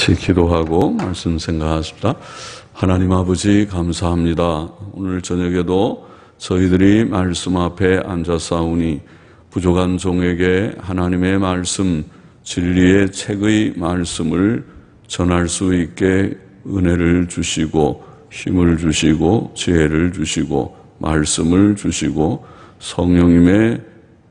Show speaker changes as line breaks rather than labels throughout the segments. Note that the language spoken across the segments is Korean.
같이 기도하고 말씀 생각하십시다. 하나님 아버지 감사합니다. 오늘 저녁에도 저희들이 말씀 앞에 앉아싸우니 부족한 종에게 하나님의 말씀, 진리의 책의 말씀을 전할 수 있게 은혜를 주시고 힘을 주시고 지혜를 주시고 말씀을 주시고 성령님의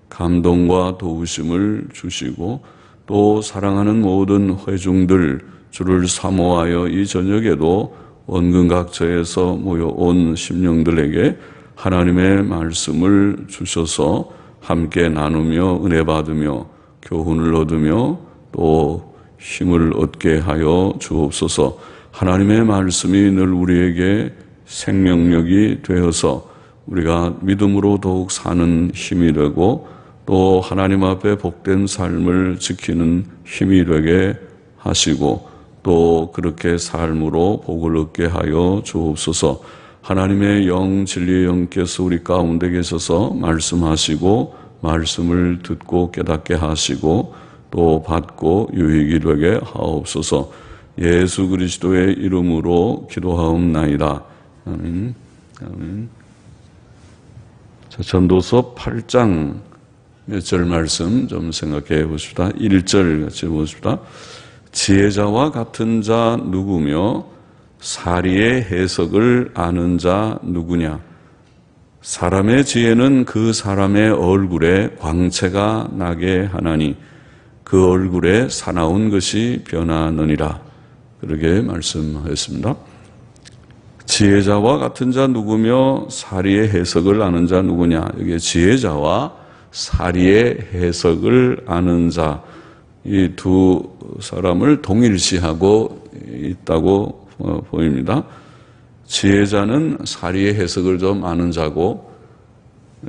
감동과 도우심을 주시고 또 사랑하는 모든 회중들 주를 사모하여 이 저녁에도 원근각처에서 모여온 심령들에게 하나님의 말씀을 주셔서 함께 나누며 은혜 받으며 교훈을 얻으며 또 힘을 얻게 하여 주옵소서. 하나님의 말씀이 늘 우리에게 생명력이 되어서 우리가 믿음으로 더욱 사는 힘이 되고 또 하나님 앞에 복된 삶을 지키는 힘이 되게 하시고 또 그렇게 삶으로 복을 얻게 하여 주옵소서. 하나님의 영, 진리의 영께서 우리 가운데 계셔서 말씀하시고 말씀을 듣고 깨닫게 하시고 또 받고 유익이 되게 하옵소서. 예수 그리스도의 이름으로 기도하옵나이다. 아멘. 아멘. 자, 전도서 8장 몇 절 말씀 좀 생각해 보십시다. 1절 같이 보십시다. 지혜자와 같은 자 누구며 사리의 해석을 아는 자 누구냐? 사람의 지혜는 그 사람의 얼굴에 광채가 나게 하나니 그 얼굴에 사나운 것이 변하느니라. 그렇게 말씀하였습니다. 지혜자와 같은 자 누구며 사리의 해석을 아는 자 누구냐? 여기에 지혜자와 사리의 해석을 아는 자, 이 두 사람을 동일시하고 있다고 보입니다. 지혜자는 사리의 해석을 좀 아는 자고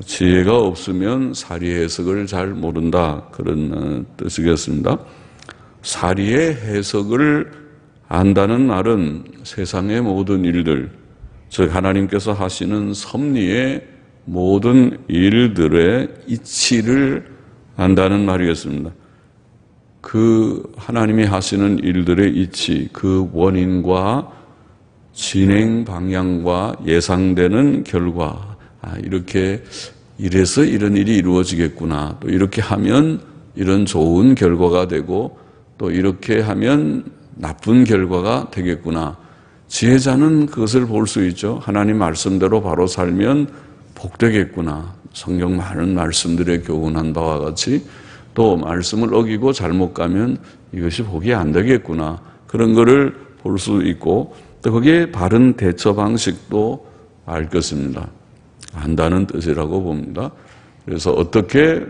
지혜가 없으면 사리의 해석을 잘 모른다, 그런 뜻이겠습니다. 사리의 해석을 안다는 말은 세상의 모든 일들, 즉 하나님께서 하시는 섭리의 모든 일들의 이치를 안다는 말이겠습니다. 그 하나님이 하시는 일들의 이치, 그 원인과 진행 방향과 예상되는 결과, 이렇게 이래서 이런 일이 이루어지겠구나, 또 이렇게 하면 이런 좋은 결과가 되고 또 이렇게 하면 나쁜 결과가 되겠구나. 지혜자는 그것을 볼 수 있죠. 하나님 말씀대로 바로 살면 복되겠구나. 성경 많은 말씀들에 교훈한 바와 같이 또 말씀을 어기고 잘못 가면 이것이 복이 안 되겠구나. 그런 거를 볼 수 있고 또 거기에 바른 대처 방식도 알 것입니다. 안다는 뜻이라고 봅니다. 그래서 어떻게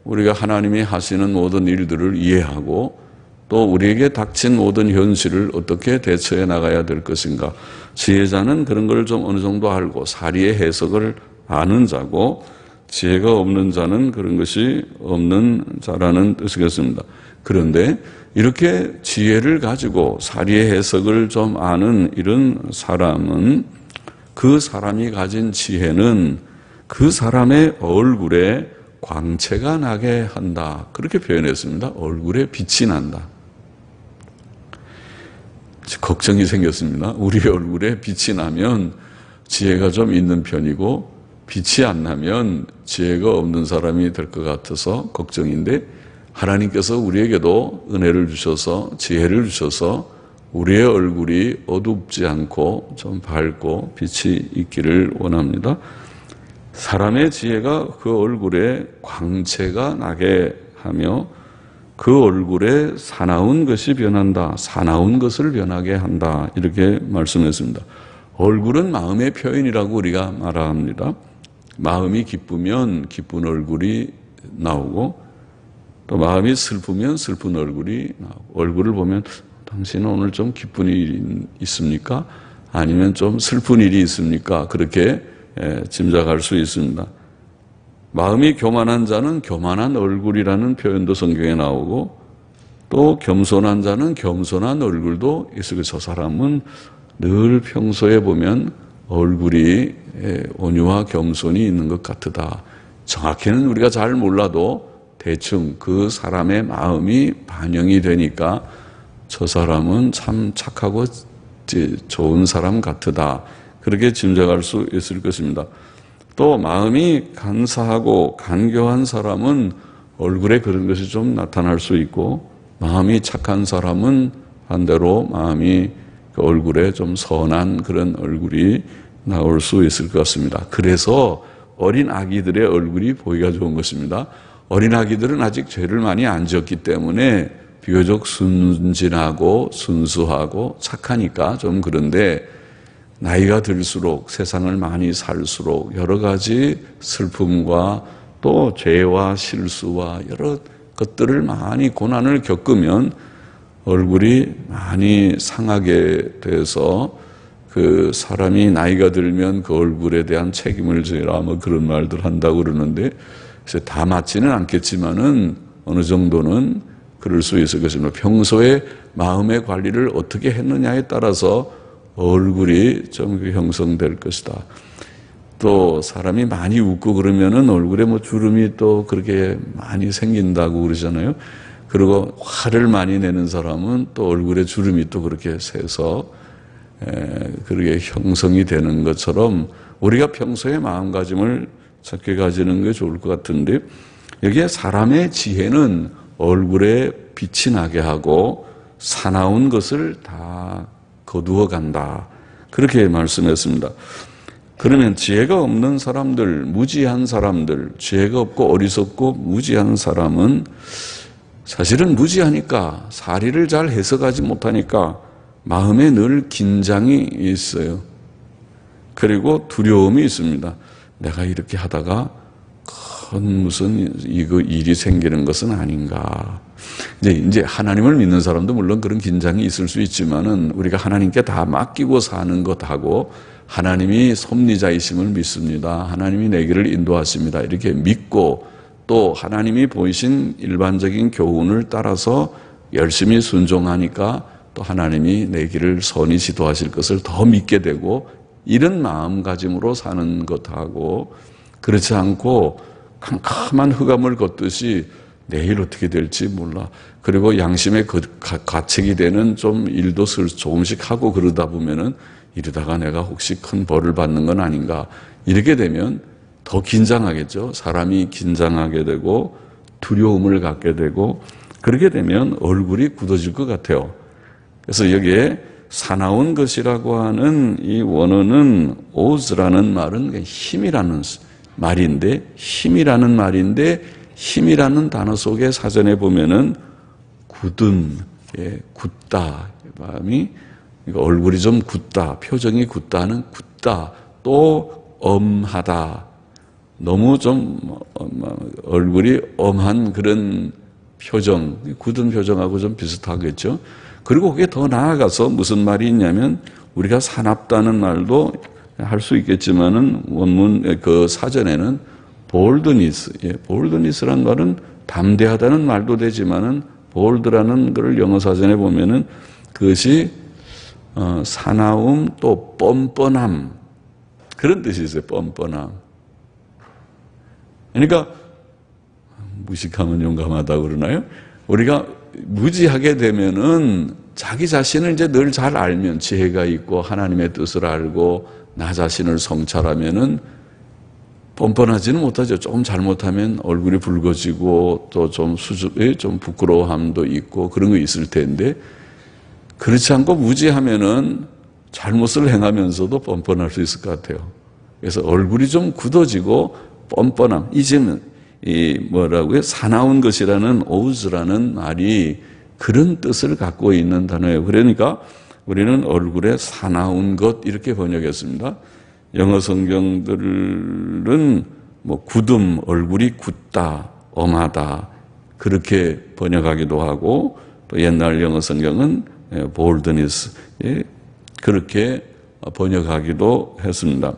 우리가 하나님이 하시는 모든 일들을 이해하고 또 우리에게 닥친 모든 현실을 어떻게 대처해 나가야 될 것인가. 지혜자는 그런 걸 좀 어느 정도 알고 사리의 해석을 아는 자고 지혜가 없는 자는 그런 것이 없는 자라는 뜻이겠습니다. 그런데 이렇게 지혜를 가지고 사리의 해석을 좀 아는 이런 사람은 그 사람이 가진 지혜는 그 사람의 얼굴에 광채가 나게 한다. 그렇게 표현했습니다. 얼굴에 빛이 난다. 걱정이 생겼습니다. 우리 얼굴에 빛이 나면 지혜가 좀 있는 편이고 빛이 안 나면 지혜가 없는 사람이 될 것 같아서 걱정인데 하나님께서 우리에게도 은혜를 주셔서 지혜를 주셔서 우리의 얼굴이 어둡지 않고 좀 밝고 빛이 있기를 원합니다. 사람의 지혜가 그 얼굴에 광채가 나게 하며 그 얼굴에 사나운 것이 변한다. 사나운 것을 변하게 한다. 이렇게 말씀했습니다. 얼굴은 마음의 표현이라고 우리가 말합니다. 마음이 기쁘면 기쁜 얼굴이 나오고 또 마음이 슬프면 슬픈 얼굴이 나오고 얼굴을 보면 당신은 오늘 좀 기쁜 일이 있습니까? 아니면 좀 슬픈 일이 있습니까? 그렇게 짐작할 수 있습니다. 마음이 교만한 자는 교만한 얼굴이라는 표현도 성경에 나오고 또 겸손한 자는 겸손한 얼굴도 있어요. 저 사람은 늘 평소에 보면 얼굴이 온유와 겸손이 있는 것 같으다. 정확히는 우리가 잘 몰라도 대충 그 사람의 마음이 반영이 되니까 저 사람은 참 착하고 좋은 사람 같으다. 그렇게 짐작할 수 있을 것입니다. 또 마음이 간사하고 간교한 사람은 얼굴에 그런 것이 좀 나타날 수 있고, 마음이 착한 사람은 반대로 마음이 그 얼굴에 좀 선한 그런 얼굴이 나올 수 있을 것 같습니다. 그래서 어린 아기들의 얼굴이 보기가 좋은 것입니다. 어린 아기들은 아직 죄를 많이 안 지었기 때문에 비교적 순진하고 순수하고 착하니까 좀 그런데, 나이가 들수록 세상을 많이 살수록 여러 가지 슬픔과 또 죄와 실수와 여러 것들을 많이 고난을 겪으면 얼굴이 많이 상하게 돼서, 그 사람이 나이가 들면 그 얼굴에 대한 책임을 져라 뭐 그런 말들 한다고 그러는데, 그래서 다 맞지는 않겠지만은 어느 정도는 그럴 수 있을 것입니다. 평소에 마음의 관리를 어떻게 했느냐에 따라서 얼굴이 좀 형성될 것이다. 또 사람이 많이 웃고 그러면은 얼굴에 뭐 주름이 또 그렇게 많이 생긴다고 그러잖아요. 그리고 화를 많이 내는 사람은 또 얼굴에 주름이 또 그렇게 새서 그렇게 형성이 되는 것처럼, 우리가 평소에 마음가짐을 착하게 가지는 게 좋을 것 같은데, 여기에 사람의 지혜는 얼굴에 빛이 나게 하고 사나운 것을 다 거두어 간다. 그렇게 말씀했습니다. 그러면 지혜가 없는 사람들, 무지한 사람들, 지혜가 없고 어리석고 무지한 사람은 사실은 무지하니까, 사리를 잘 해석하지 못하니까 마음에 늘 긴장이 있어요. 그리고 두려움이 있습니다. 내가 이렇게 하다가 큰 무슨 이거 일이 생기는 것은 아닌가. 이제 하나님을 믿는 사람도 물론 그런 긴장이 있을 수 있지만은, 우리가 하나님께 다 맡기고 사는 것하고 하나님이 섭리자이심을 믿습니다. 하나님이 내 길을 인도하십니다. 이렇게 믿고 또 하나님이 보이신 일반적인 교훈을 따라서 열심히 순종하니까 또 하나님이 내 길을 선히 지도하실 것을 더 믿게 되고, 이런 마음가짐으로 사는 것하고, 그렇지 않고 캄캄한 흑암을 걷듯이 내일 어떻게 될지 몰라, 그리고 양심의 가책이 되는 좀 일도 조금씩 하고 그러다 보면은 이러다가 내가 혹시 큰 벌을 받는 건 아닌가, 이렇게 되면 더 긴장하겠죠. 사람이 긴장하게 되고 두려움을 갖게 되고, 그렇게 되면 얼굴이 굳어질 것 같아요. 그래서 여기에 사나운 것이라고 하는 이 원어는 오즈라는 말은 힘이라는 말인데, 힘이라는 단어 속에 사전에 보면은 굳음, 굳다, 마음이, 얼굴이 좀 굳다, 표정이 굳다는 굳다, 또 엄하다, 너무 좀 얼굴이 엄한 그런 표정, 굳은 표정하고 좀 비슷하겠죠. 그리고 그게 더 나아가서 무슨 말이 있냐면, 우리가 사납다는 말도 할 수 있겠지만은 원문 그 사전에는 볼드니스라는 말은 담대하다는 말도 되지만은, 볼드라는 것을 영어 사전에 보면은 그것이 사나움 또 뻔뻔함, 그런 뜻이 있어요. 뻔뻔함. 그러니까 무식하면 용감하다고 그러나요? 우리가 무지하게 되면은 자기 자신을 이제 늘 잘 알면, 지혜가 있고 하나님의 뜻을 알고 나 자신을 성찰하면은 뻔뻔하지는 못하죠. 조금 잘못하면 얼굴이 붉어지고 또 좀 좀 부끄러움도 있고 그런 거 있을 텐데, 그렇지 않고 무지하면은 잘못을 행하면서도 뻔뻔할 수 있을 것 같아요. 그래서 얼굴이 좀 굳어지고 뻔뻔함, 이제는 이 뭐라고요? 사나운 것이라는 오즈라는 말이 그런 뜻을 갖고 있는 단어예요. 그러니까 우리는 얼굴에 사나운 것 이렇게 번역했습니다. 영어 성경들은 뭐 굳음, 얼굴이 굳다, 엄하다 그렇게 번역하기도 하고, 또 옛날 영어 성경은 boldness 그렇게 번역하기도 했습니다.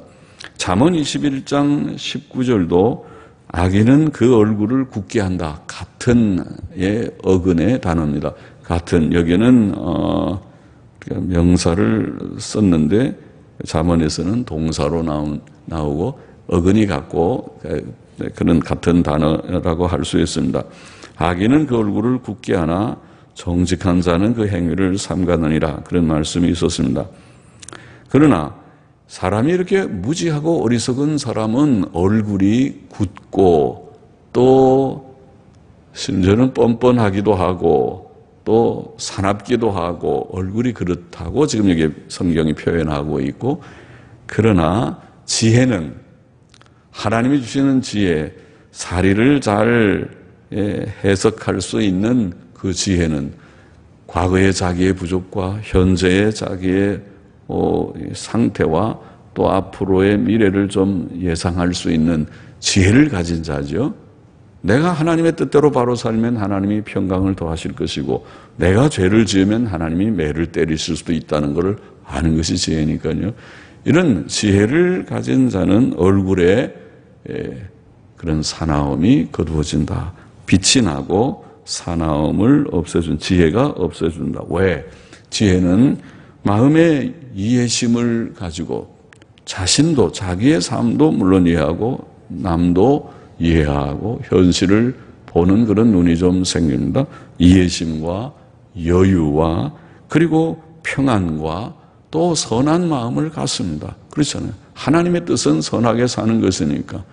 잠언 21장 19절도 악인은 그 얼굴을 굳게 한다. 같은 어근의 단어입니다. 같은, 여기는 명사를 썼는데 잠언에서는 동사로 나오고 어근이 같고 그런 같은 단어라고 할 수 있습니다. 악인은 그 얼굴을 굳게 하나 정직한 자는 그 행위를 삼가느니라. 그런 말씀이 있었습니다. 그러나 사람이 이렇게 무지하고 어리석은 사람은 얼굴이 굳고 또 심지어는 뻔뻔하기도 하고 또 사납기도 하고 얼굴이 그렇다고 지금 여기 성경이 표현하고 있고, 그러나 지혜는, 하나님이 주시는 지혜, 사리를 잘 해석할 수 있는 그 지혜는 과거의 자기의 부족과 현재의 자기의 상태와 또 앞으로의 미래를 좀 예상할 수 있는 지혜를 가진 자죠. 내가 하나님의 뜻대로 바로 살면 하나님이 평강을 더하실 것이고, 내가 죄를 지으면 하나님이 매를 때리실 수도 있다는 것을 아는 것이 지혜니까요. 이런 지혜를 가진 자는 얼굴에 그런 사나움이 거두어진다. 빛이 나고 사나움을 없애준, 지혜가 없애준다. 왜? 지혜는 마음의 이해심을 가지고 자신도, 자기의 삶도 물론 이해하고 남도 이해하고 현실을 보는 그런 눈이 좀 생깁니다. 이해심과 여유와 그리고 평안과 또 선한 마음을 갖습니다. 그렇잖아요. 하나님의 뜻은 선하게 사는 것이니까.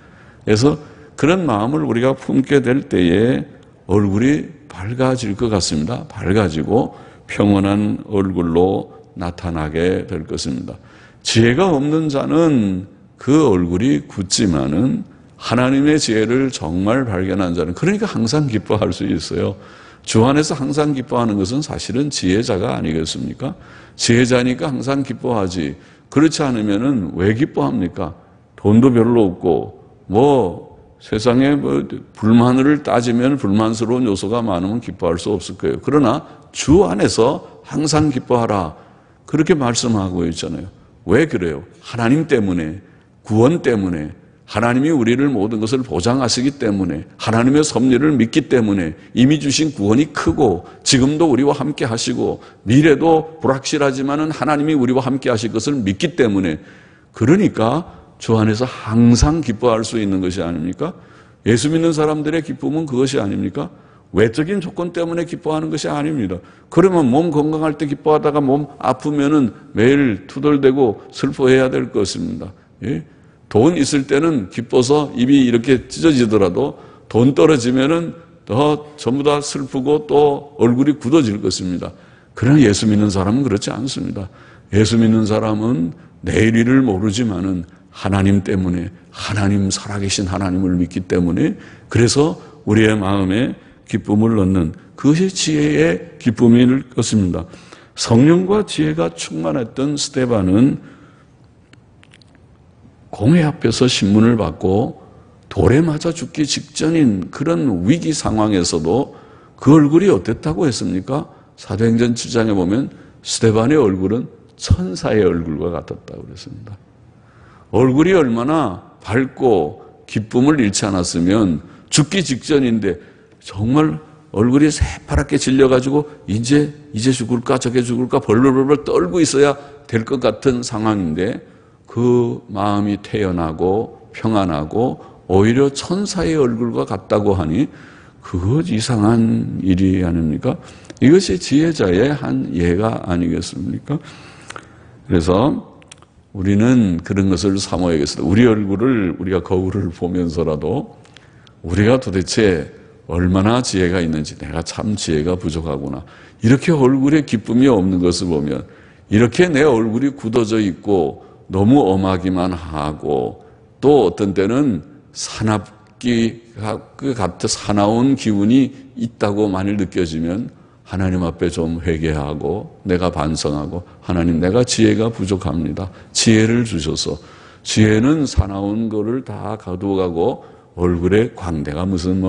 그래서 그런 마음을 우리가 품게 될 때에 얼굴이 밝아질 것 같습니다. 밝아지고 평온한 얼굴로 나타나게 될 것입니다. 지혜가 없는 자는 그 얼굴이 굳지만은 하나님의 지혜를 정말 발견한 자는, 그러니까 항상 기뻐할 수 있어요. 주 안에서 항상 기뻐하는 것은 사실은 지혜자가 아니겠습니까? 지혜자니까 항상 기뻐하지. 그렇지 않으면은 왜 기뻐합니까? 돈도 별로 없고 세상에 불만을 따지면 불만스러운 요소가 많으면 기뻐할 수 없을 거예요. 그러나 주 안에서 항상 기뻐하라. 그렇게 말씀하고 있잖아요. 왜 그래요? 하나님 때문에, 구원 때문에, 하나님이 우리를 모든 것을 보장하시기 때문에, 하나님의 섭리를 믿기 때문에, 이미 주신 구원이 크고 지금도 우리와 함께 하시고 미래도 불확실하지만은 하나님이 우리와 함께 하실 것을 믿기 때문에, 그러니까 주 안에서 항상 기뻐할 수 있는 것이 아닙니까? 예수 믿는 사람들의 기쁨은 그것이 아닙니까? 외적인 조건 때문에 기뻐하는 것이 아닙니다. 그러면 몸 건강할 때 기뻐하다가 몸 아프면은 매일 투덜대고 슬퍼해야 될 것입니다. 예? 돈 있을 때는 기뻐서 입이 이렇게 찢어지더라도 돈 떨어지면은 더 전부 다 슬프고 또 얼굴이 굳어질 것입니다. 그러나 예수 믿는 사람은 그렇지 않습니다. 예수 믿는 사람은 내일 일을 모르지만은 하나님 때문에, 하나님, 살아계신 하나님을 믿기 때문에, 그래서 우리의 마음에 기쁨을 얻는, 그것이 지혜의 기쁨일 것입니다. 성령과 지혜가 충만했던 스데반은 공회 앞에서 신문을 받고 돌에 맞아 죽기 직전인 그런 위기 상황에서도 그 얼굴이 어땠다고 했습니까? 사도행전 7장에 보면 스데반의 얼굴은 천사의 얼굴과 같았다고 그랬습니다. 얼굴이 얼마나 밝고 기쁨을 잃지 않았으면 죽기 직전인데 정말 얼굴이 새파랗게 질려가지고 이제 죽을까 저게 죽을까 벌벌벌 떨고 있어야 될 것 같은 상황인데 그 마음이 태연하고 평안하고 오히려 천사의 얼굴과 같다고 하니 그것 이상한 일이 아닙니까? 이것이 지혜자의 한 예가 아니겠습니까? 그래서 우리는 그런 것을 사모하겠습니다. 우리 얼굴을, 우리가 거울을 보면서라도 우리가 도대체 얼마나 지혜가 있는지, 내가 참 지혜가 부족하구나. 이렇게 얼굴에 기쁨이 없는 것을 보면, 이렇게 내 얼굴이 굳어져 있고 너무 엄하기만 하고 또 어떤 때는 사납기가 같은 사나운 기운이 있다고 만일 느껴지면 하나님 앞에 좀 회개하고 내가 반성하고, 하나님, 내가 지혜가 부족합니다. 지혜를 주셔서. 지혜는 사나운 거를 다 가두어가고 얼굴에 광대가 무슨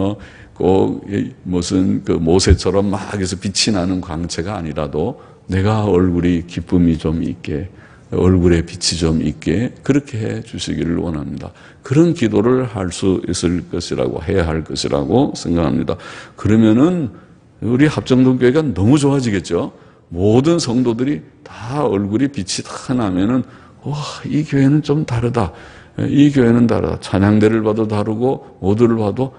무슨 그 모세처럼 막 해서 빛이 나는 광채가 아니라도 내가 얼굴이 기쁨이 좀 있게, 얼굴에 빛이 좀 있게 그렇게 해 주시기를 원합니다. 그런 기도를 할 수 있을 것이라고, 해야 할 것이라고 생각합니다. 그러면은 우리 합정동교회가 너무 좋아지겠죠. 모든 성도들이 다 얼굴이 빛이 다 나면은 와, 이 교회는 좀 다르다. 이 교회는 다르다. 찬양대를 봐도 다르고 모두를 봐도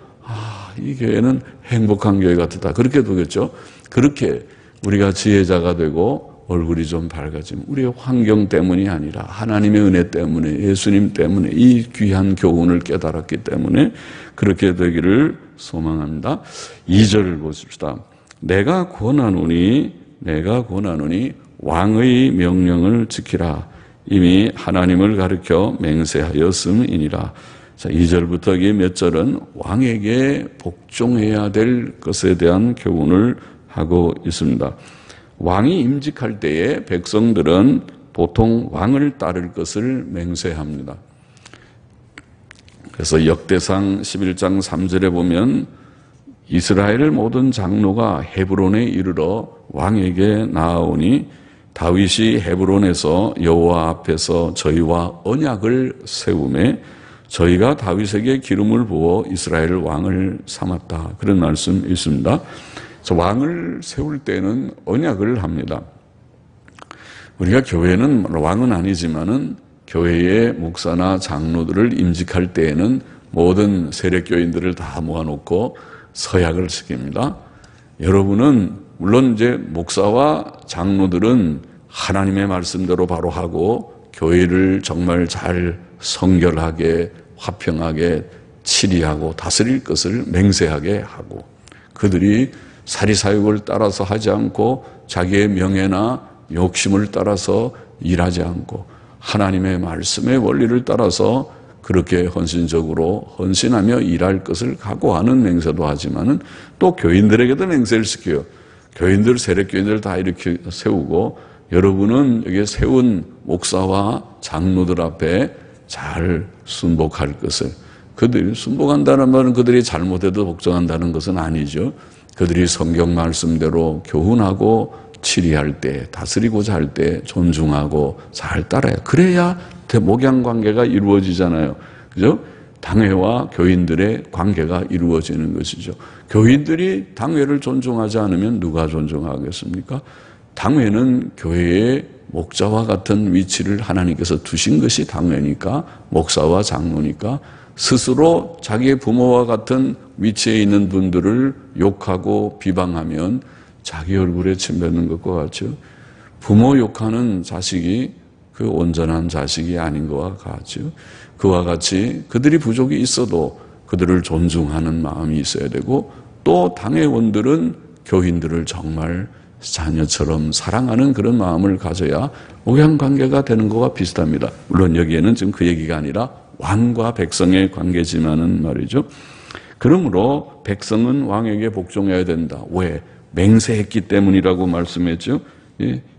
이 교회는 행복한 교회 같다. 그렇게 보겠죠. 그렇게 우리가 지혜자가 되고 얼굴이 좀 밝아지면 우리의 환경 때문이 아니라 하나님의 은혜 때문에, 예수님 때문에, 이 귀한 교훈을 깨달았기 때문에 그렇게 되기를 소망합니다. 2절을 보십시다. 내가 권하노니 왕의 명령을 지키라. 이미 하나님을 가리켜 맹세하였음이니라. 자, 2절부터 이 몇 절은 왕에게 복종해야 될 것에 대한 교훈을 하고 있습니다. 왕이 임직할 때에 백성들은 보통 왕을 따를 것을 맹세합니다. 그래서 역대상 11장 3절에 보면 이스라엘 모든 장로가 헤브론에 이르러 왕에게 나아오니 다윗이 헤브론에서 여호와 앞에서 저희와 언약을 세우매 저희가 다윗에게 기름을 부어 이스라엘 왕을 삼았다. 그런 말씀이 있습니다. 왕을 세울 때는 언약을 합니다. 우리가 교회는 왕은 아니지만은 교회의 목사나 장로들을 임직할 때에는 모든 세력교인들을 다 모아놓고 서약을 시킵니다. 여러분은 물론 이제 목사와 장로들은 하나님의 말씀대로 바로 하고 교회를 정말 잘 성결하게 화평하게 치리하고 다스릴 것을 맹세하게 하고 그들이 사리사욕을 따라서 하지 않고 자기의 명예나 욕심을 따라서 일하지 않고 하나님의 말씀의 원리를 따라서 그렇게 헌신하며 일할 것을 각오하는 맹세도 하지만은 또 교인들에게도 맹세를 시켜요. 교인들, 세력교인들 다 이렇게 세우고 여러분은 여기에 세운 목사와 장로들 앞에 잘 순복할 것을 그들이 순복한다는 말은 그들이 잘못해도 복종한다는 것은 아니죠. 그들이 성경 말씀대로 교훈하고 치리할 때, 다스리고자 할 때 존중하고 잘 따라야 그래야 목양 관계가 이루어지잖아요. 그죠? 당회와 교인들의 관계가 이루어지는 것이죠. 교인들이 당회를 존중하지 않으면 누가 존중하겠습니까? 당회는 교회의 목자와 같은 위치를 하나님께서 두신 것이 당회니까 목사와 장로니까 스스로 자기의 부모와 같은 위치에 있는 분들을 욕하고 비방하면 자기 얼굴에 침 뱉는 것과 같죠. 부모 욕하는 자식이 그 온전한 자식이 아닌 것과 같죠. 그와 같이 그들이 부족이 있어도 그들을 존중하는 마음이 있어야 되고 또 당회원들은 교인들을 정말 자녀처럼 사랑하는 그런 마음을 가져야 목양관계가 되는 것과 비슷합니다. 물론 여기에는 지금 그 얘기가 아니라 왕과 백성의 관계지만은 말이죠. 그러므로 백성은 왕에게 복종해야 된다. 왜? 맹세했기 때문이라고 말씀했죠.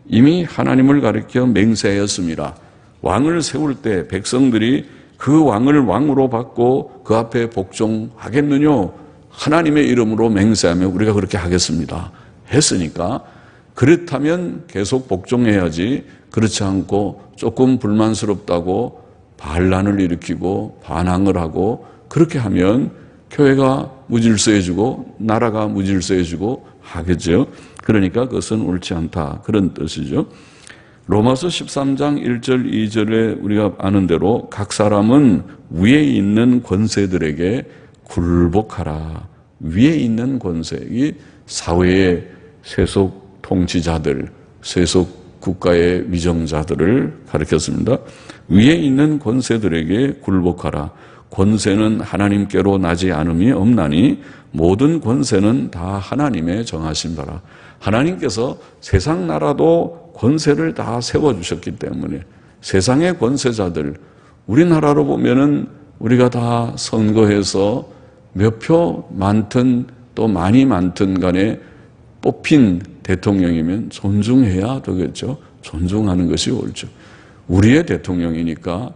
이미 하나님을 가리켜 맹세하였습니다. 왕을 세울 때 백성들이 그 왕을 왕으로 받고 그 앞에 복종하겠느냐? 하나님의 이름으로 맹세하며 우리가 그렇게 하겠습니다. 했으니까 그렇다면 계속 복종해야지 그렇지 않고 조금 불만스럽다고 반란을 일으키고 반항을 하고 그렇게 하면 교회가 무질서해지고 나라가 무질서해지고 하겠죠. 그러니까 그것은 옳지 않다. 그런 뜻이죠. 로마서 13장 1절 2절에 우리가 아는 대로 각 사람은 위에 있는 권세들에게 굴복하라. 위에 있는 권세, 이 사회의 세속 통치자들, 세속 국가의 위정자들을 가리켰습니다. 위에 있는 권세들에게 굴복하라. 권세는 하나님께로 나지 않음이 없나니 모든 권세는 다 하나님의 정하신 바라. 하나님께서 세상 나라도 권세를 다 세워주셨기 때문에 세상의 권세자들, 우리나라로 보면은 우리가 다 선거해서 몇 표 많든 또 많이 많든 간에 뽑힌 대통령이면 존중해야 되겠죠. 존중하는 것이 옳죠. 우리의 대통령이니까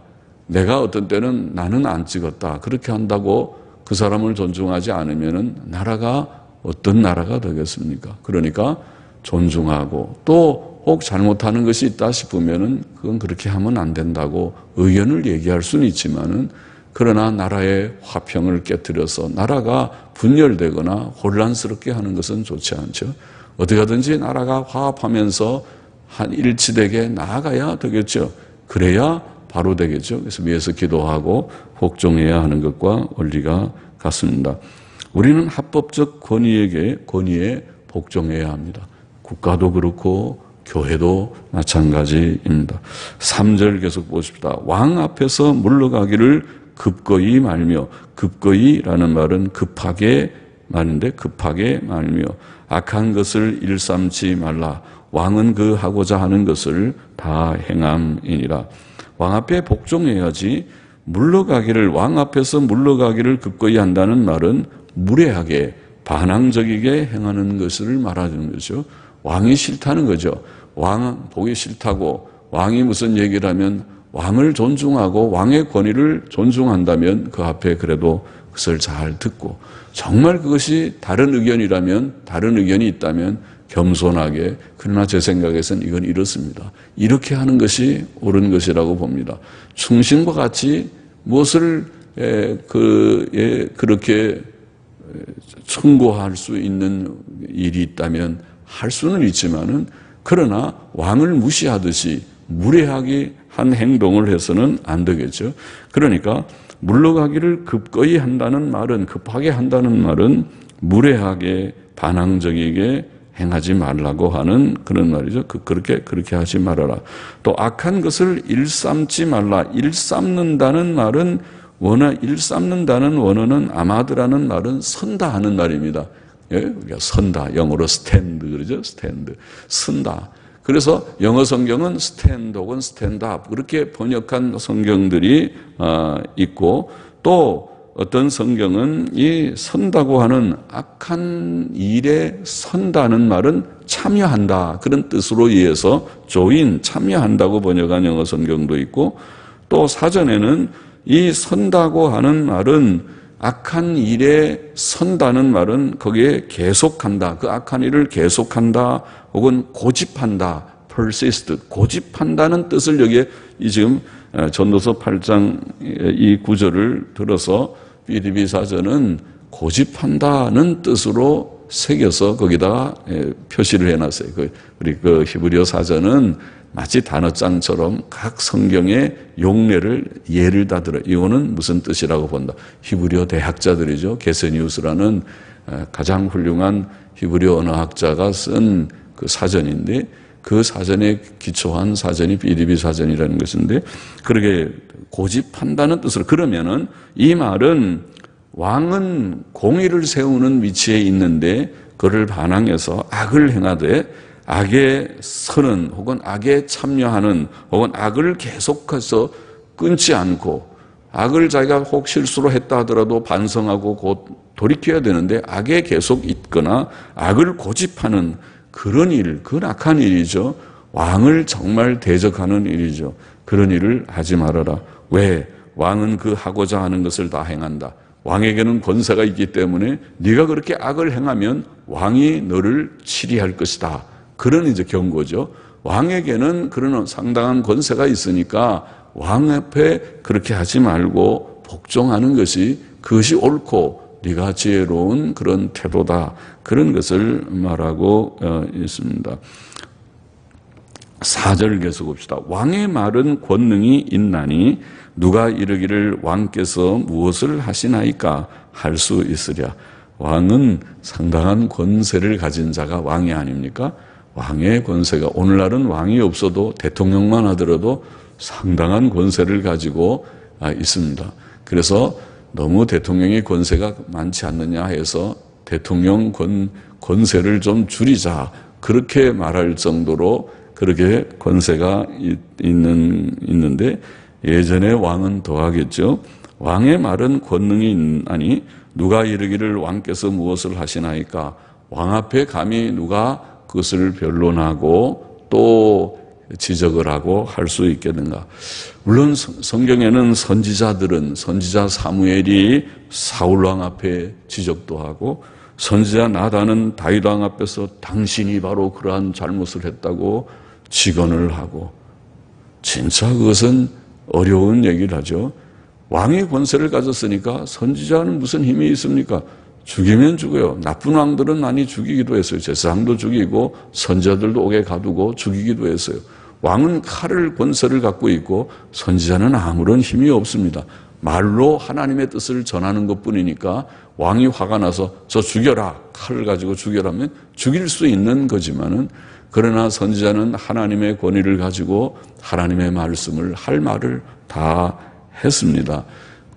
내가 어떤 때는 나는 안 찍었다. 그렇게 한다고 그 사람을 존중하지 않으면은 나라가 어떤 나라가 되겠습니까? 그러니까 존중하고 또 혹 잘못하는 것이 있다 싶으면은 그건 그렇게 하면 안 된다고 의견을 얘기할 수는 있지만은 그러나 나라의 화평을 깨뜨려서 나라가 분열되거나 혼란스럽게 하는 것은 좋지 않죠. 어떻게 하든지 나라가 화합하면서 한 일치되게 나아가야 되겠죠. 그래야 바로 되겠죠. 그래서 위에서 기도하고 복종해야 하는 것과 원리가 같습니다. 우리는 합법적 권위에 복종해야 합니다. 국가도 그렇고 교회도 마찬가지입니다. 3절 계속 보십시다. 왕 앞에서 물러가기를 급거이 말며, 급거이라는 말은 급하게 말인데 급하게 말며, 악한 것을 일삼지 말라. 왕은 그 하고자 하는 것을 다 행함이니라. 왕 앞에 복종해야지 왕 앞에서 물러가기를 급거이 한다는 말은 무례하게 반항적이게 행하는 것을 말하는 거죠. 왕이 싫다는 거죠. 왕 보기 싫다고 왕이 무슨 얘기를 하면 왕을 존중하고 왕의 권위를 존중한다면 그 앞에 그래도 그것을 잘 듣고, 정말 그것이 다른 의견이 있다면 겸손하게, 그러나 제 생각에서는 이건 이렇습니다, 이렇게 하는 것이 옳은 것이라고 봅니다. 충신과 같이 무엇을 그렇게 청구할 수 있는 일이 있다면 할 수는 있지만은, 그러나 왕을 무시하듯이 무례하게 한 행동을 해서는 안 되겠죠. 그러니까 물러가기를 급하게 한다는 말은 무례하게 반항적이게 행하지 말라고 하는 그런 말이죠. 그렇게 하지 말아라. 또 악한 것을 일삼지 말라. 일삼는다는 원어는 아마드라는 말은 선다 하는 말입니다. 예? 우리가 선다, 영어로 스탠드 그러죠. 스탠드, 선다. 그래서 영어 성경은 스탠드 혹은 스탠드업 그렇게 번역한 성경들이 있고, 또 어떤 성경은 이 선다고 하는 악한 일에 선다는 말은 참여한다 그런 뜻으로 이해해서 참여한다고 번역한 영어 성경도 있고, 또 사전에는 이 선다고 하는 말은 악한 일에 선다는 말은 거기에 계속한다, 그 악한 일을 계속한다 혹은 고집한다, persist, 고집한다는 뜻을 여기에 지금 전도서 8장 이 구절을 들어서 BDB 사전은 고집한다는 뜻으로 새겨서 거기다가 표시를 해놨어요. 우리 그 히브리어 사전은 마치 단어장처럼 각 성경의 용례를 예를 다 들어요. 이거는 무슨 뜻이라고 본다. 히브리어 대학자들이죠. 게세니우스라는 가장 훌륭한 히브리어 언어학자가 쓴 그 사전인데, 그 사전에 기초한 사전이 BDB 사전이라는 것인데, 그렇게 고집한다는 뜻으로, 그러면은 이 말은 왕은 공의를 세우는 위치에 있는데 그를 반항해서 악을 행하되 악에 서는 혹은 악에 참여하는 혹은 악을 계속해서 끊지 않고, 악을 자기가 혹 실수로 했다 하더라도 반성하고 곧 돌이켜야 되는데 악에 계속 있거나 악을 고집하는 그런 일, 그건 악한 일이죠. 왕을 정말 대적하는 일이죠. 그런 일을 하지 말아라. 왜? 왕은 그 하고자 하는 것을 다 행한다. 왕에게는 권세가 있기 때문에 네가 그렇게 악을 행하면 왕이 너를 치리할 것이다. 그런 이제 경고죠. 왕에게는 그런 상당한 권세가 있으니까 왕 앞에 그렇게 하지 말고 복종하는 그것이 옳고 네가 지혜로운 그런 태도다. 그런 것을 말하고 있습니다. 4절 계속 봅시다. 왕의 말은 권능이 있나니 누가 이르기를 왕께서 무엇을 하시나이까 할 수 있으랴. 왕은 상당한 권세를 가진 자가 왕이 아닙니까? 왕의 권세가, 오늘날은 왕이 없어도 대통령만 하더라도 상당한 권세를 가지고 있습니다. 그래서 너무 대통령의 권세가 많지 않느냐 해서 대통령 권세를 좀 줄이자, 그렇게 말할 정도로 그렇게 권세가 있는데, 예전에 왕은 더하겠죠. 왕의 말은 권능이 있나니 누가 이르기를 왕께서 무엇을 하시나이까. 왕 앞에 감히 누가 그것을 변론하고 또 지적을 하고 할 수 있겠는가. 물론 성경에는 선지자 사무엘이 사울왕 앞에 지적도 하고, 선지자 나단은 다윗왕 앞에서 당신이 바로 그러한 잘못을 했다고 직언을 하고, 진짜 그것은 어려운 얘기를 하죠. 왕의 권세를 가졌으니까 선지자는 무슨 힘이 있습니까? 죽이면 죽어요. 나쁜 왕들은 많이 죽이기도 했어요. 제사장도 죽이고 선지자들도 옥에 가두고 죽이기도 했어요. 왕은 칼을 권세를 갖고 있고 선지자는 아무런 힘이 없습니다. 말로 하나님의 뜻을 전하는 것뿐이니까 왕이 화가 나서 저 죽여라, 칼을 가지고 죽여라면 죽일 수 있는 거지만은, 그러나 선지자는 하나님의 권위를 가지고 하나님의 말씀을 할 말을 다 했습니다.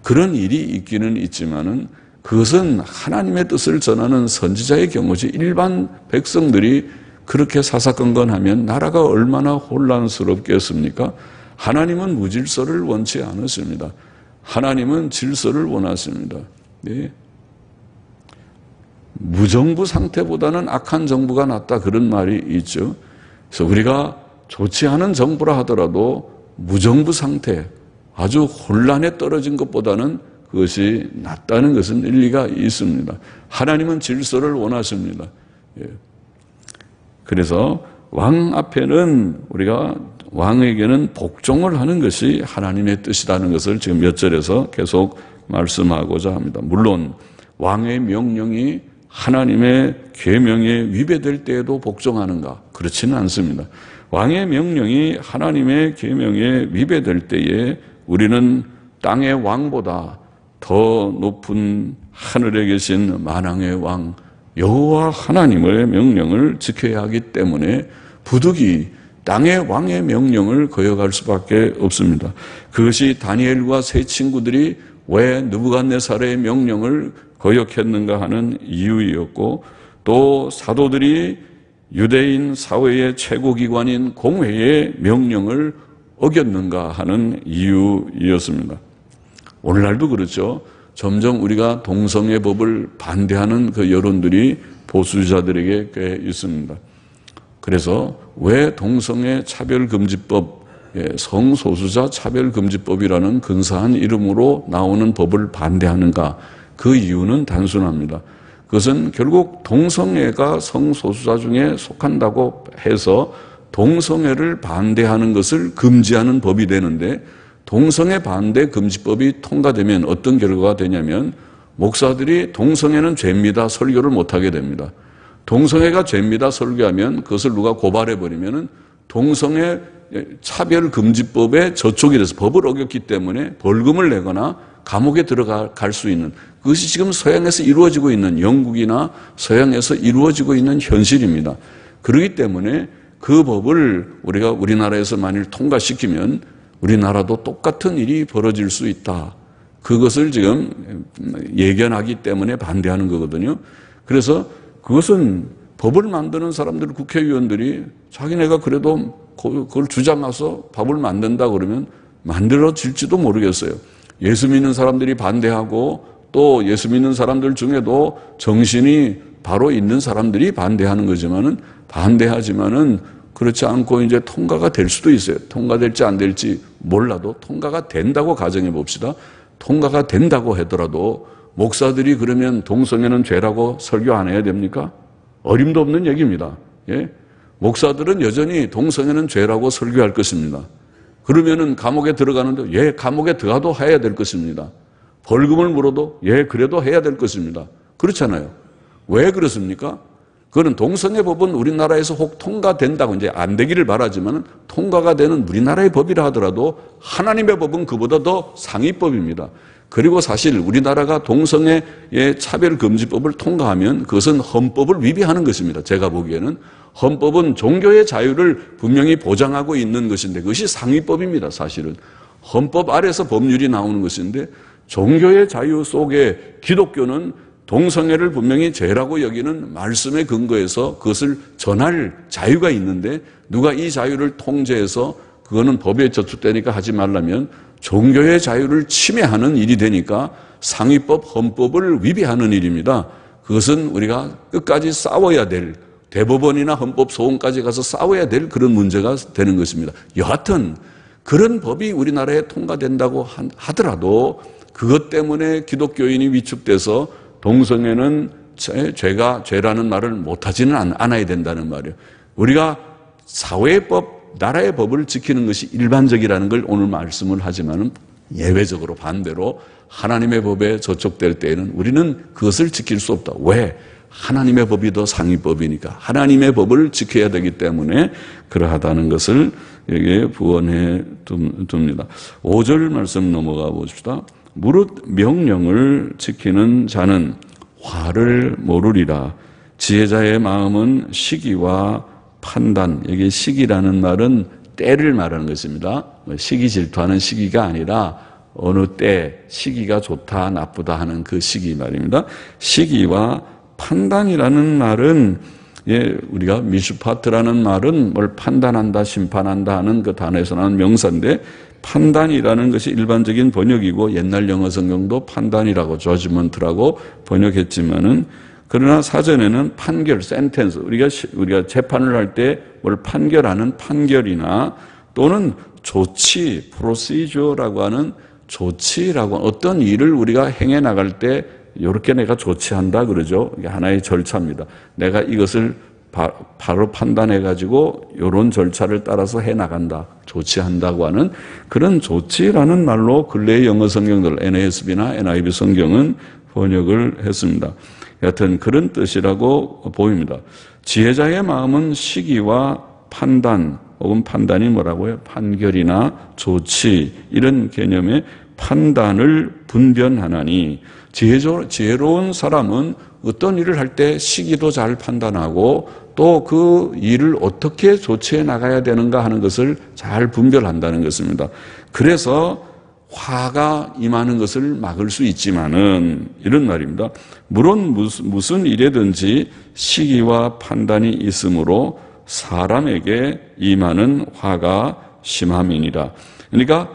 그런 일이 있기는 있지만은 그것은 하나님의 뜻을 전하는 선지자의 경우지, 일반 백성들이 그렇게 사사건건하면 나라가 얼마나 혼란스럽겠습니까? 하나님은 무질서를 원치 않으십니다. 하나님은 질서를 원하십니다. 네. 무정부 상태보다는 악한 정부가 낫다, 그런 말이 있죠. 그래서 우리가 좋지 않은 정부라 하더라도 무정부 상태, 아주 혼란에 떨어진 것보다는 그것이 낫다는 것은 일리가 있습니다. 하나님은 질서를 원하십니다. 예. 그래서 왕 앞에는, 우리가 왕에게는 복종을 하는 것이 하나님의 뜻이라는 것을 지금 몇 절에서 계속 말씀하고자 합니다. 물론 왕의 명령이 하나님의 계명에 위배될 때에도 복종하는가? 그렇지는 않습니다. 왕의 명령이 하나님의 계명에 위배될 때에 우리는 땅의 왕보다 더 높은 하늘에 계신 만왕의 왕 여호와 하나님의 명령을 지켜야 하기 때문에 부득이 땅의 왕의 명령을 거역할 수밖에 없습니다. 그것이 다니엘과 세 친구들이 왜 느부갓네살의 명령을 거역했는가 하는 이유이었고, 또 사도들이 유대인 사회의 최고기관인 공회의 명령을 어겼는가 하는 이유였습니다. 오늘날도 그렇죠. 점점 우리가 동성애 법을 반대하는 그 여론들이 보수자들에게 꽤 있습니다. 그래서 왜 동성애 차별금지법, 성소수자 차별금지법이라는 근사한 이름으로 나오는 법을 반대하는가? 그 이유는 단순합니다. 그것은 결국 동성애가 성소수자 중에 속한다고 해서 동성애를 반대하는 것을 금지하는 법이 되는데, 동성애 반대 금지법이 통과되면 어떤 결과가 되냐면 목사들이 동성애는 죄입니다 설교를 못하게 됩니다. 동성애가 죄입니다 설교하면 그것을 누가 고발해버리면 동성애 차별금지법에 저촉이 돼서 법을 어겼기 때문에 벌금을 내거나 감옥에 들어갈 수 있는, 그것이 지금 서양에서 이루어지고 있는, 영국이나 서양에서 이루어지고 있는 현실입니다. 그렇기 때문에 그 법을 우리가 우리나라에서 만일 통과시키면 우리나라도 똑같은 일이 벌어질 수 있다. 그것을 지금 예견하기 때문에 반대하는 거거든요. 그래서 그것은 법을 만드는 사람들, 국회의원들이 자기네가 그래도 그걸 주장해서 법을 만든다 그러면 만들어질지도 모르겠어요. 예수 믿는 사람들이 반대하고 또 예수 믿는 사람들 중에도 정신이 바로 있는 사람들이 반대하는 거지만은, 반대하지만은 그렇지 않고 이제 통과가 될 수도 있어요. 통과될지 안 될지 몰라도 통과가 된다고 가정해 봅시다. 통과가 된다고 하더라도 목사들이 그러면 동성애는 죄라고 설교 안 해야 됩니까? 어림도 없는 얘기입니다. 예? 목사들은 여전히 동성애는 죄라고 설교할 것입니다. 그러면은 감옥에 들어가는데, 예, 감옥에 들어가도 해야 될 것입니다. 벌금을 물어도, 예, 그래도 해야 될 것입니다. 그렇잖아요. 왜 그렇습니까? 그거는 동성애 법은 우리나라에서 혹 통과된다고, 이제 안 되기를 바라지만 통과가 되는 우리나라의 법이라 하더라도 하나님의 법은 그보다 더 상위법입니다. 그리고 사실 우리나라가 동성애의 차별금지법을 통과하면 그것은 헌법을 위배하는 것입니다. 제가 보기에는 헌법은 종교의 자유를 분명히 보장하고 있는 것인데 그것이 상위법입니다. 사실은 헌법 아래서 법률이 나오는 것인데, 종교의 자유 속에 기독교는 동성애를 분명히 죄라고 여기는 말씀에 근거해서 그것을 전할 자유가 있는데, 누가 이 자유를 통제해서 그거는 법에 저촉되니까 하지 말라면 종교의 자유를 침해하는 일이 되니까 상위법 헌법을 위배하는 일입니다. 그것은 우리가 끝까지 싸워야 될, 대법원이나 헌법소원까지 가서 싸워야 될 그런 문제가 되는 것입니다. 여하튼 그런 법이 우리나라에 통과된다고 하더라도 그것 때문에 기독교인이 위축돼서 동성애는 죄라는 말을 못하지는 않아야 된다는 말이에요. 우리가 사회법, 나라의 법을 지키는 것이 일반적이라는 걸 오늘 말씀을 하지만은, 예외적으로 반대로 하나님의 법에 저촉될 때에는 우리는 그것을 지킬 수 없다. 왜? 하나님의 법이 더 상위법이니까 하나님의 법을 지켜야 되기 때문에 그러하다는 것을 여기에 부언해 둡니다. 5절 말씀 넘어가 보십시다. 무릇 명령을 지키는 자는 화를 모르리라. 지혜자의 마음은 시기와 판단, 여기 시기라는 말은 때를 말하는 것입니다. 시기 질투하는 시기가 아니라 어느 때 시기가 좋다 나쁘다 하는 그 시기 말입니다. 시기와 판단이라는 말은 우리가 미슈파트라는 말은 뭘 판단한다 심판한다 하는 그 단어에서 나온 명사인데, 판단이라는 것이 일반적인 번역이고 옛날 영어 성경도 판단이라고 저지먼트라고 번역했지만은, 그러나 사전에는 판결, 센텐스, 우리가 재판을 할 때 뭘 판결하는 판결이나 또는 조치, 프로시저라고 하는 조치라고 하는 어떤 일을 우리가 행해 나갈 때 이렇게 내가 조치한다 그러죠. 이게 하나의 절차입니다. 내가 이것을 바로 판단해 가지고 이런 절차를 따라서 해 나간다, 조치한다고 하는 그런 조치라는 말로 근래의 영어 성경들 NASB나 NIV 성경은 번역을 했습니다. 여하튼 그런 뜻이라고 보입니다. 지혜자의 마음은 시기와 판단, 혹은 판단이 뭐라고요? 판결이나 조치, 이런 개념의 판단을 분별하나니, 지혜로운 사람은 어떤 일을 할 때 시기도 잘 판단하고 또 그 일을 어떻게 조치해 나가야 되는가 하는 것을 잘 분별한다는 것입니다. 그래서 화가 임하는 것을 막을 수 있지만은, 이런 말입니다. 물론 무슨 일에든지 시기와 판단이 있으므로 사람에게 임하는 화가 심함이니라. 그러니까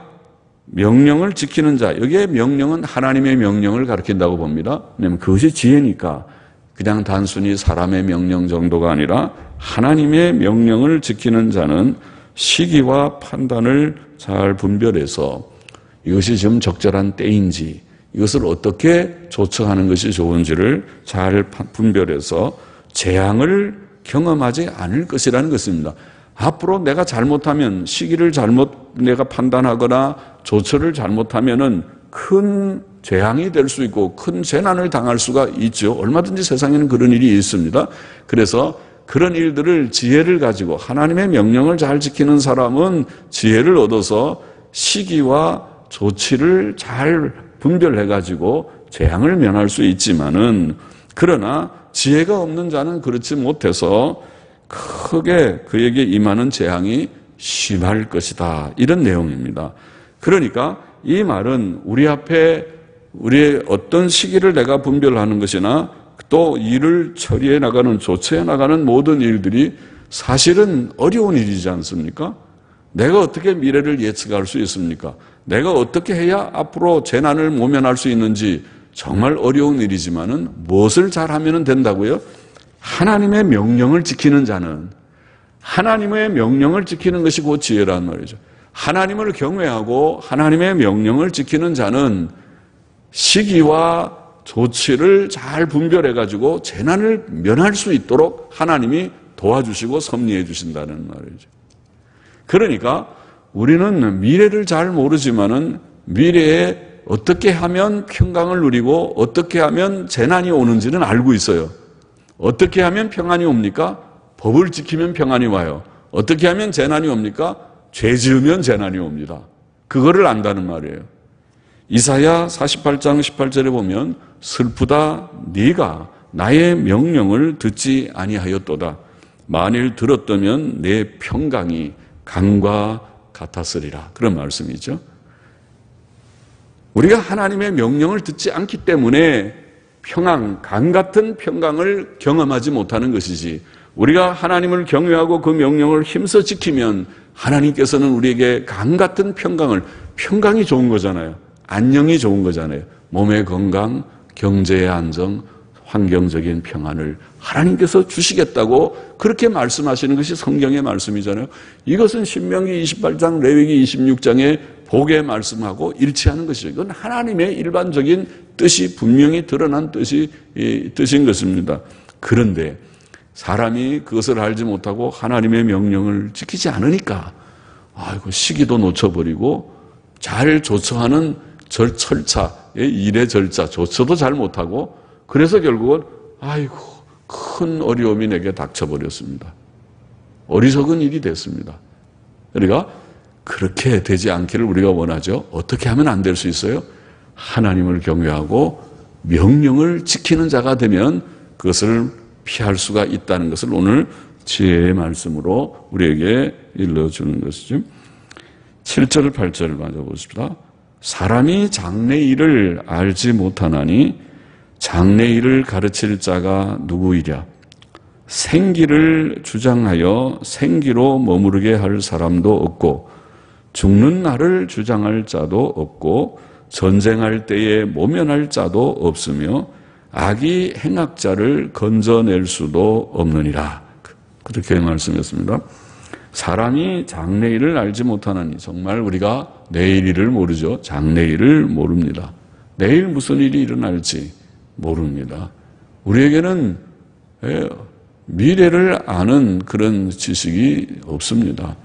명령을 지키는 자, 여기에 명령은 하나님의 명령을 가리킨다고 봅니다. 왜냐하면 그것이 지혜니까 그냥 단순히 사람의 명령 정도가 아니라 하나님의 명령을 지키는 자는 시기와 판단을 잘 분별해서 이것이 지금 적절한 때인지, 이것을 어떻게 조처하는 것이 좋은지를 잘 분별해서 재앙을 경험하지 않을 것이라는 것입니다. 앞으로 내가 잘못하면, 시기를 내가 판단하거나 조처를 잘못하면은 큰 재앙이 될 수 있고 큰 재난을 당할 수가 있죠. 얼마든지 세상에는 그런 일이 있습니다. 그래서 그런 일들을 지혜를 가지고 하나님의 명령을 잘 지키는 사람은 지혜를 얻어서 시기와 조치를 잘 분별해 가지고 재앙을 면할 수 있지만은, 그러나 지혜가 없는 자는 그렇지 못해서 크게 그에게 임하는 재앙이 심할 것이다, 이런 내용입니다. 그러니까 이 말은 우리의 어떤 시기를 내가 분별하는 것이나 또 일을 처리해 나가는, 조치해 나가는 모든 일들이 사실은 어려운 일이지 않습니까? 내가 어떻게 미래를 예측할 수 있습니까? 내가 어떻게 해야 앞으로 재난을 모면할 수 있는지 정말 어려운 일이지만은 무엇을 잘하면 된다고요? 하나님의 명령을 지키는 자는, 하나님의 명령을 지키는 것이 곧 지혜란 말이죠. 하나님을 경외하고 하나님의 명령을 지키는 자는 시기와 조치를 잘 분별해 가지고 재난을 면할 수 있도록 하나님이 도와주시고 섭리해 주신다는 말이죠. 그러니까 우리는 미래를 잘 모르지만은 미래에 어떻게 하면 평강을 누리고 어떻게 하면 재난이 오는지는 알고 있어요. 어떻게 하면 평안이 옵니까? 법을 지키면 평안이 와요. 어떻게 하면 재난이 옵니까? 죄 지으면 재난이 옵니다. 그거를 안다는 말이에요. 이사야 48장 18절에 보면 슬프다 네가 나의 명령을 듣지 아니하였도다. 만일 들었다면 내 평강이 강과 같았으리라. 그런 말씀이죠. 우리가 하나님의 명령을 듣지 않기 때문에 평안, 강 같은 평강을 경험하지 못하는 것이지, 우리가 하나님을 경외하고 그 명령을 힘써 지키면 하나님께서는 우리에게 강 같은 평강이 좋은 거잖아요. 안녕이 좋은 거잖아요. 몸의 건강, 경제의 안정, 환경적인 평안을 하나님께서 주시겠다고 그렇게 말씀하시는 것이 성경의 말씀이잖아요. 이것은 신명기 28장, 레위기 26장의 복의 말씀하고 일치하는 것이죠. 이건 하나님의 일반적인 뜻이 분명히 드러난 뜻인 것입니다. 그런데 사람이 그것을 알지 못하고 하나님의 명령을 지키지 않으니까 시기도 놓쳐버리고 잘 조처하는 절차, 일의 절차, 조처도 잘 못하고, 그래서 결국은 큰 어려움이 내게 닥쳐버렸습니다. 어리석은 일이 됐습니다. 그러니까 그렇게 되지 않기를 우리가 원하죠. 어떻게 하면 안 될 수 있어요? 하나님을 경외하고 명령을 지키는 자가 되면 그것을 피할 수가 있다는 것을 오늘 지혜의 말씀으로 우리에게 일러주는 것이죠. 7절 8절을 맞아 보십시다. 사람이 장래일을 알지 못하나니 장래일을 가르칠 자가 누구이랴. 생기를 주장하여 생기로 머무르게 할 사람도 없고 죽는 날을 주장할 자도 없고 전쟁할 때에 모면할 자도 없으며 악이 행악자를 건져낼 수도 없느니라. 그렇게 말씀했습니다. 사람이 장래일을 알지 못하나니, 정말 우리가 내일 일을 모르죠. 장래일을 모릅니다. 내일 무슨 일이 일어날지 모릅니다. 우리에게는 미래를 아는 그런 지식이 없습니다.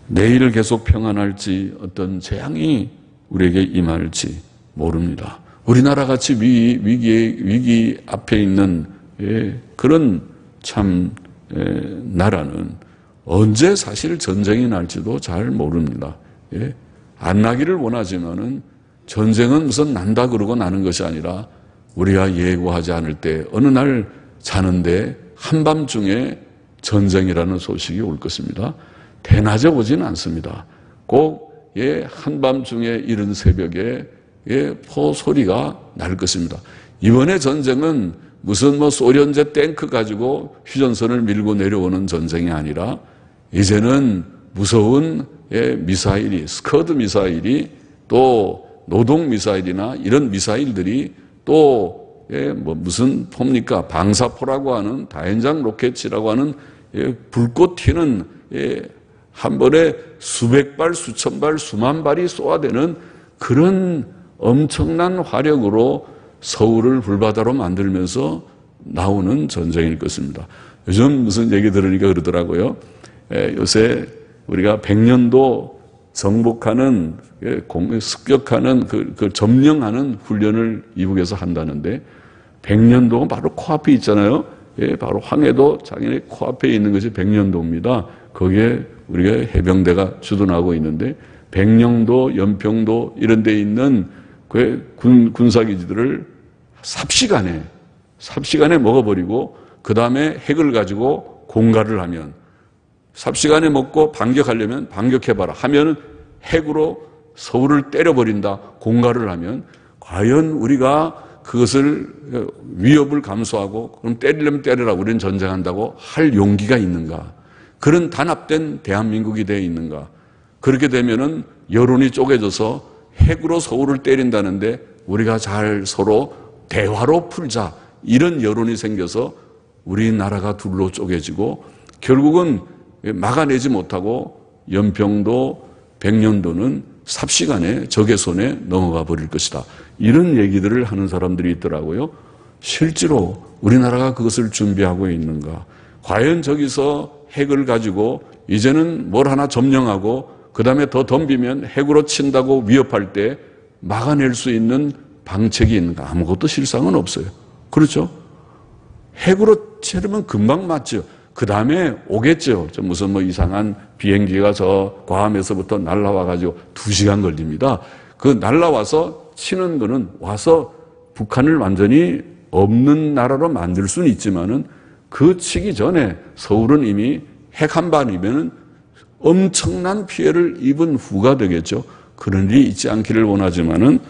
내일 계속 평안할지 어떤 재앙이 우리에게 임할지 모릅니다. 우리나라 같이 위기 앞에 있는 그런 참 나라는 언제 사실 전쟁이 날지도 잘 모릅니다. 안 나기를 원하지만은 전쟁은 무슨 난다 그러고 나는 것이 아니라 우리가 예고하지 않을 때 어느 날 자는데 한밤중에 전쟁이라는 소식이 올 것입니다. 대낮에 오지는 않습니다. 꼭 한밤중에 이른 새벽에 포 소리가 날 것입니다. 이번에 전쟁은 무슨 소련제 탱크 가지고 휴전선을 밀고 내려오는 전쟁이 아니라 이제는 무서운 미사일이, 스커드 미사일이, 또 노동 미사일이나 이런 미사일들이 또 무슨 포입니까? 방사포라고 하는 다연장 로켓이라고 하는 불꽃 튀는 한 번에 수백 발, 수천 발, 수만 발이 쏘아대는 그런 엄청난 화력으로 서울을 불바다로 만들면서 나오는 전쟁일 것입니다. 요즘 무슨 얘기 들으니까 그러더라고요. 요새 우리가 100년도 정복하는, 습격하는, 점령하는 훈련을 이북에서 한다는데 100년도가 바로 코앞에 있잖아요. 바로 황해도 자기네 코앞에 있는 것이 100년도입니다. 거기에 우리가 해병대가 주둔하고 있는데 백령도, 연평도 이런 데 있는 그 군사기지들을 삽시간에 먹어버리고 그 다음에 핵을 가지고 공갈을 하면, 삽시간에 먹고 반격하려면 반격해봐라 하면은 핵으로 서울을 때려버린다, 공갈을 하면 과연 우리가 그것을 위협을 감수하고 그럼 때리려면 때려라, 우리는 전쟁한다고 할 용기가 있는가? 그런 단합된 대한민국이 되어 있는가? 그렇게 되면은 여론이 쪼개져서 핵으로 서울을 때린다는데 우리가 잘 서로 대화로 풀자, 이런 여론이 생겨서 우리나라가 둘로 쪼개지고 결국은 막아내지 못하고 연평도, 백년도는 삽시간에 적의 손에 넘어가 버릴 것이다. 이런 얘기들을 하는 사람들이 있더라고요. 실제로 우리나라가 그것을 준비하고 있는가? 과연 저기서 핵을 가지고 이제는 뭘 하나 점령하고 그 다음에 더 덤비면 핵으로 친다고 위협할 때 막아낼 수 있는 방책이 있는가? 아무것도 실상은 없어요. 그렇죠? 핵으로 치르면 금방 맞죠. 그 다음에 오겠죠. 무슨 이상한 비행기가 저 괌에서부터 날라와가지고 2시간 걸립니다. 그 날라와서 치는 거는 와서 북한을 완전히 없는 나라로 만들 수는 있지만은 그 치기 전에 서울은 이미 핵 한 발이면은 엄청난 피해를 입은 후가 되겠죠. 그런 일이 있지 않기를 원하지만은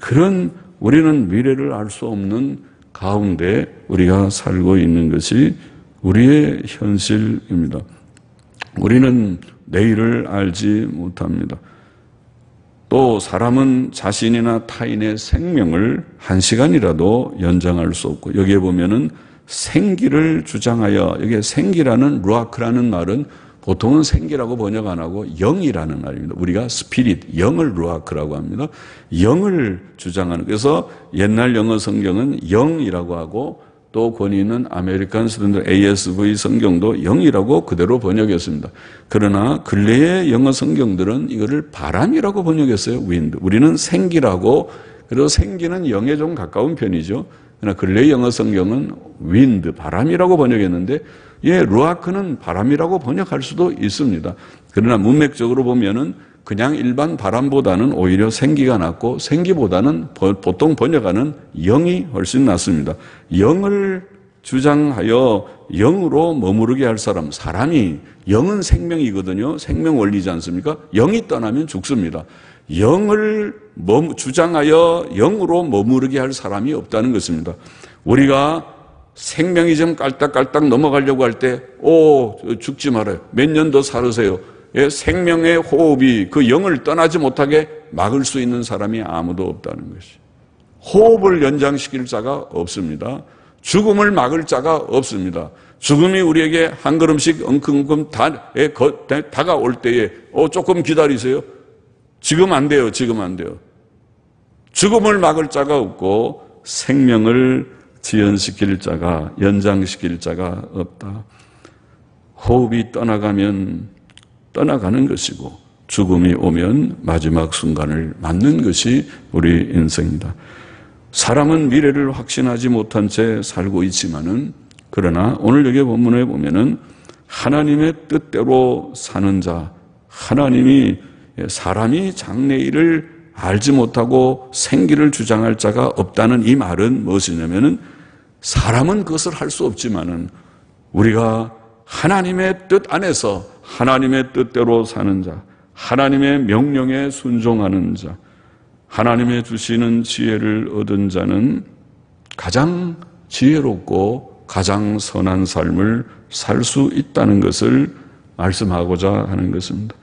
그런 우리는 미래를 알 수 없는 가운데 우리가 살고 있는 것이 우리의 현실입니다. 우리는 내일을 알지 못합니다. 또 사람은 자신이나 타인의 생명을 1시간이라도 연장할 수 없고, 여기에 보면은 생기를 주장하여, 여기에 생기라는 루아크라는 말은 보통은 생기라고 번역 안 하고 영이라는 말입니다. 우리가 스피릿, 영을 루아크라고 합니다. 영을 주장하는, 그래서 옛날 영어 성경은 영이라고 하고 또 권위 있는 아메리칸 스탠더드 ASV 성경도 영이라고 그대로 번역했습니다. 그러나 근래의 영어 성경들은 이거를 바람이라고 번역했어요. wind. 우리는 생기라고, 그래서 생기는 영에 좀 가까운 편이죠. 그러나 근래의 영어 성경은 wind, 바람이라고 번역했는데 루아크는 바람이라고 번역할 수도 있습니다. 그러나 문맥적으로 보면은 그냥 일반 바람보다는 오히려 생기가 낫고 생기보다는 보통 번역하는 영이 훨씬 낫습니다. 영을 주장하여 영으로 머무르게 할 사람, 사람이 영은 생명이거든요. 생명 원리지 않습니까? 영이 떠나면 죽습니다. 영을 주장하여 영으로 머무르게 할 사람이 없다는 것입니다. 우리가 생명이 좀 깔딱깔딱 넘어가려고 할 때, 죽지 말아요. 몇 년 더 살으세요. 생명의 호흡이 그 영을 떠나지 못하게 막을 수 있는 사람이 아무도 없다는 것이. 호흡을 연장시킬 자가 없습니다. 죽음을 막을 자가 없습니다. 죽음이 우리에게 한 걸음씩 엉큼엉큼 다가올 때에 조금 기다리세요. 지금 안 돼요. 지금 안 돼요. 죽음을 막을 자가 없고 생명을 지연시킬 자가, 연장시킬 자가 없다. 호흡이 떠나가면 떠나가는 것이고 죽음이 오면 마지막 순간을 맞는 것이 우리 인생이다. 사람은 미래를 확신하지 못한 채 살고 있지만은, 그러나 오늘 여기 본문에 보면은 하나님의 뜻대로 사는 자, 하나님이 사람이 장래일을 알지 못하고 생기를 주장할 자가 없다는 이 말은 무엇이냐면은, 사람은 그것을 할 수 없지만은 우리가 하나님의 뜻 안에서 하나님의 뜻대로 사는 자, 하나님의 명령에 순종하는 자, 하나님의 주시는 지혜를 얻은 자는 가장 지혜롭고 가장 선한 삶을 살 수 있다는 것을 말씀하고자 하는 것입니다.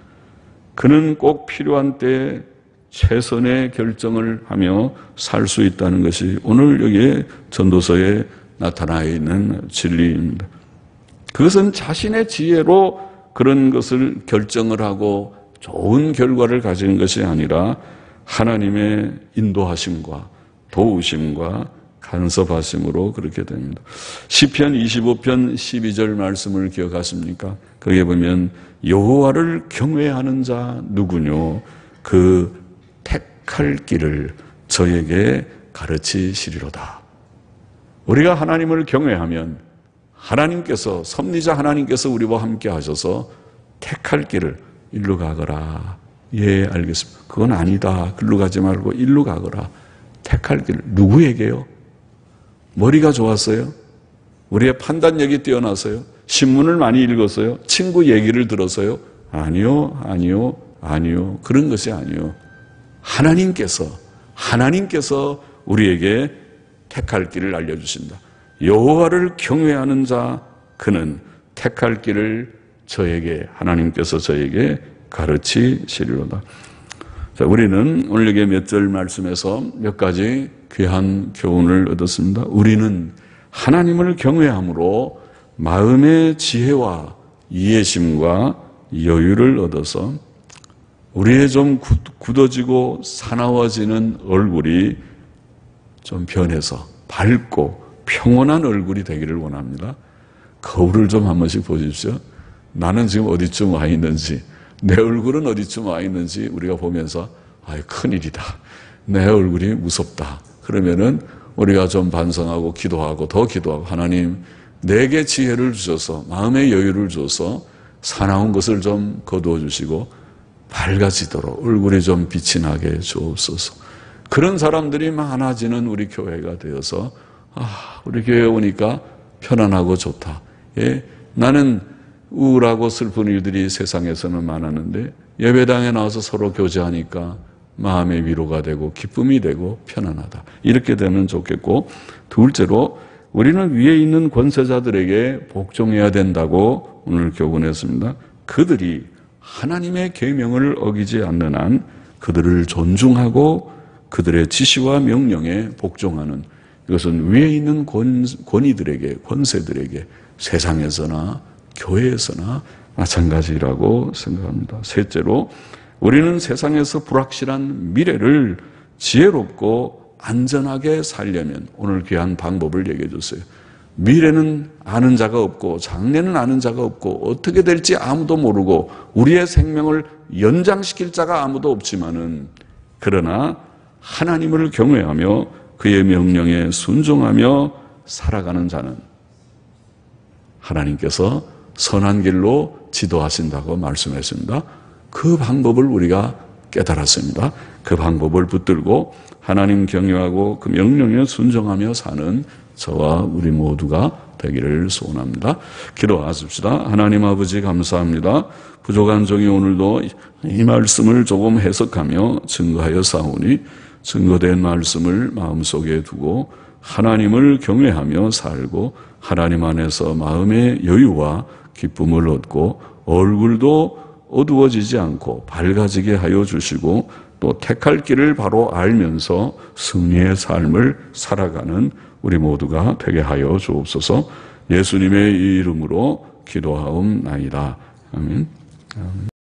그는 꼭 필요한 때에 최선의 결정을 하며 살 수 있다는 것이 오늘 여기에 전도서에 나타나 있는 진리입니다. 그것은 자신의 지혜로 그런 것을 결정을 하고 좋은 결과를 가지는 것이 아니라 하나님의 인도하심과 도우심과 간섭하심으로 그렇게 됩니다. 시편 25편 12절 말씀을 기억하십니까? 거기에 보면 여호와를 경외하는 자 누구뇨? 그 택할 길을 저에게 가르치시리로다. 우리가 하나님을 경외하면 하나님께서, 섭리자 하나님께서 우리와 함께 하셔서 택할 길을 일로 가거라. 예, 알겠습니다. 그건 아니다. 글로 가지 말고 일로 가거라. 택할 길. 누구에게요? 머리가 좋았어요? 우리의 판단력이 뛰어나서요? 신문을 많이 읽었어요? 친구 얘기를 들어서요? 아니요, 아니요, 아니요. 그런 것이 아니요. 하나님께서 우리에게 택할 길을 알려주신다. 여호와를 경외하는 자, 그는 택할 길을 하나님께서 저에게 가르치시리로다. 자, 우리는 오늘 여기 몇 절 말씀에서 몇 가지 귀한 교훈을 얻었습니다. 우리는 하나님을 경외함으로 마음의 지혜와 이해심과 여유를 얻어서 우리의 좀 굳어지고 사나워지는 얼굴이 좀 변해서 밝고 평온한 얼굴이 되기를 원합니다. 거울을 좀 한 번씩 보십시오. 나는 지금 어디쯤 와 있는지, 내 얼굴은 어디쯤 와 있는지 우리가 보면서 큰일이다. 내 얼굴이 무섭다. 그러면은 우리가 좀 반성하고 기도하고 더 기도하고, 하나님 내게 지혜를 주셔서 마음의 여유를 주셔서 사나운 것을 좀 거두어 주시고 밝아지도록 얼굴이 좀 빛이 나게 주옵소서. 그런 사람들이 많아지는 우리 교회가 되어서 우리 교회에 오니까 편안하고 좋다. 예, 나는 우울하고 슬픈 일들이 세상에서는 많았는데 예배당에 나와서 서로 교제하니까 마음의 위로가 되고 기쁨이 되고 편안하다. 이렇게 되면 좋겠고, 둘째로 우리는 위에 있는 권세자들에게 복종해야 된다고 오늘 교훈했습니다. 그들이 하나님의 계명을 어기지 않는 한 그들을 존중하고 그들의 지시와 명령에 복종하는, 이것은 위에 있는 권위들에게, 권세들에게 세상에서나 교회에서나 마찬가지라고 생각합니다. 셋째로 우리는 세상에서 불확실한 미래를 지혜롭고 안전하게 살려면 오늘 귀한 방법을 얘기해 줬어요. 미래는 아는 자가 없고 장래는 아는 자가 없고 어떻게 될지 아무도 모르고 우리의 생명을 연장시킬 자가 아무도 없지만은, 그러나 하나님을 경외하며 그의 명령에 순종하며 살아가는 자는 하나님께서 선한 길로 지도하신다고 말씀했습니다. 그 방법을 우리가 깨달았습니다. 그 방법을 붙들고 하나님 경외하고 그 명령에 순종하며 사는 저와 우리 모두가 되기를 소원합니다. 기도하십시다. 하나님 아버지 감사합니다. 부족한 종이 오늘도 이 말씀을 조금 해석하며 증거하여 싸우니 증거된 말씀을 마음속에 두고 하나님을 경외하며 살고 하나님 안에서 마음의 여유와 기쁨을 얻고 얼굴도 어두워지지 않고 밝아지게 하여 주시고 또 택할 길을 바로 알면서 승리의 삶을 살아가는 우리 모두가 되게 하여 주옵소서. 예수님의 이름으로 기도하옵나이다. 아멘.